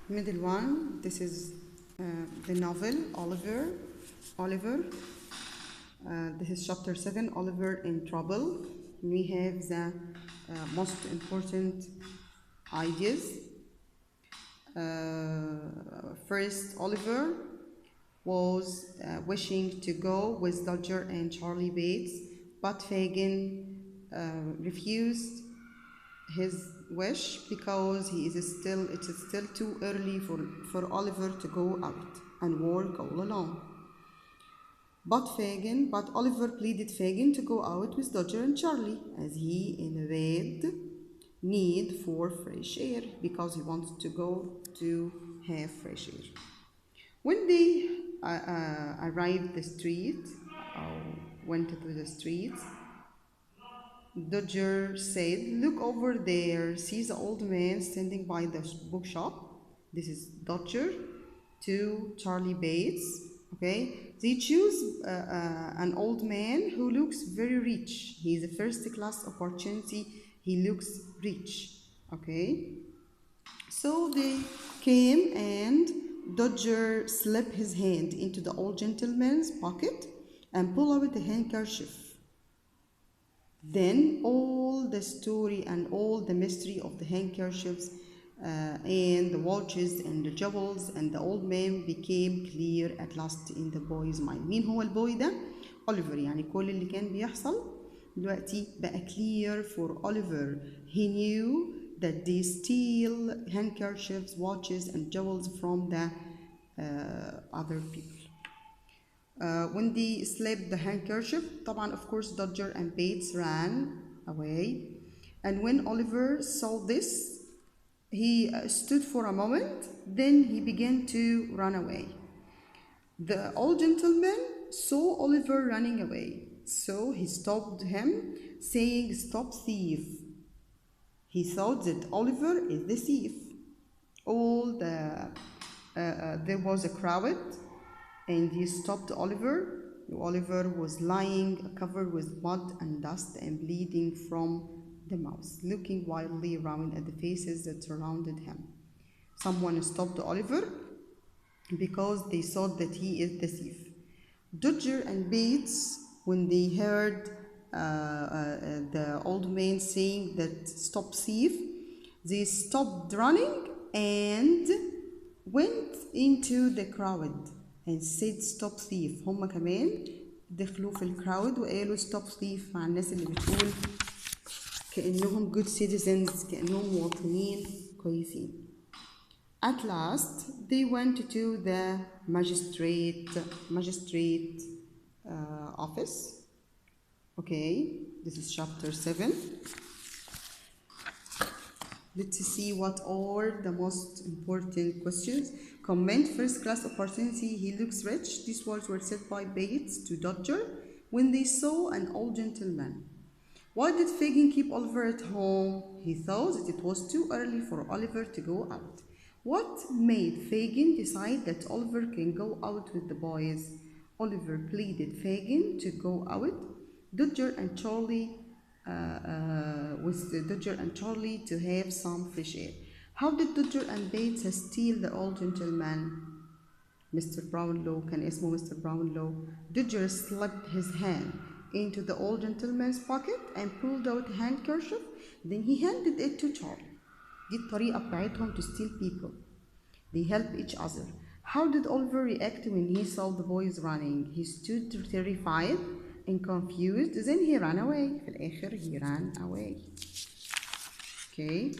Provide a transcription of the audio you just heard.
Middle one, this is the novel Oliver. This is chapter 7, Oliver in Trouble. We have the most important ideas. First, Oliver was wishing to go with Dodger and Charlie Bates, but Fagin refused his wish because it is still too early for Oliver to go out and work all alone. But Oliver pleaded Fagin to go out with Dodger and Charlie, as he in a bad need for fresh air, because he wanted to go to have fresh air. When they arrived the street, went to the street, Dodger said, "Look over there, see the old man standing by the bookshop." This is Dodger to Charlie Bates. Okay, they choose an old man who looks very rich. He is a first class opportunity. He looks rich. Okay, so they came and Dodger slipped his hand into the old gentleman's pocket and pulled out a handkerchief. Then all the story and all the mystery of the handkerchiefs and the watches and the jewels and the old man became clear at last in the boy's mind. مين هو البوي ده؟ Oliver. يعني كل اللي كان بيحصل دلوقتي بقى clear for Oliver. He knew that they steal handkerchiefs, watches and jewels from the other people. When they slipped the handkerchief, طبعا of course Dodger and Bates ran away. And when Oliver saw this, he stood for a moment, then he began to run away. The old gentleman saw Oliver running away, so he stopped him, saying, "Stop, thief." He thought that Oliver is the thief. There was a crowd, and he stopped Oliver. Oliver was lying covered with mud and dust and bleeding from the mouth, looking wildly around at the faces that surrounded him. Someone stopped Oliver because they thought that he is the thief. Dodger and Bates, when they heard the old man saying that "stop, thief," they stopped running and went into the crowd and said "stop, thief." هم كمان دخلوا في الكراود وقالوا "stop, thief" مع الناس اللي بتقول كأنهم good citizens، كأنهم مواطنين كويسين. At last they went to the magistrate office. Okay, this is chapter 7. Let's see what are the most important questions. Comment: first class opportunity, he looks rich. These words were said by Bates to Dodger when they saw an old gentleman. Why did Fagin keep Oliver at home? He thought that it was too early for Oliver to go out. What made Fagin decide that Oliver can go out with the boys? Oliver pleaded Fagin to go out. Dodger and Charlie to have some fresh air. How did Dodger and Bates steal the old gentleman? Mr. Brownlow, كان اسمه Mr. Brownlow. Dodger slipped his hand into the old gentleman's pocket and pulled out a handkerchief. Then he handed it to Charlie. دي الطريقة بتاعتهم to steal people. They help each other. How did Oliver react when he saw the boys running? He stood terrified and confused. Then he ran away. في الآخر he ran away. Okay.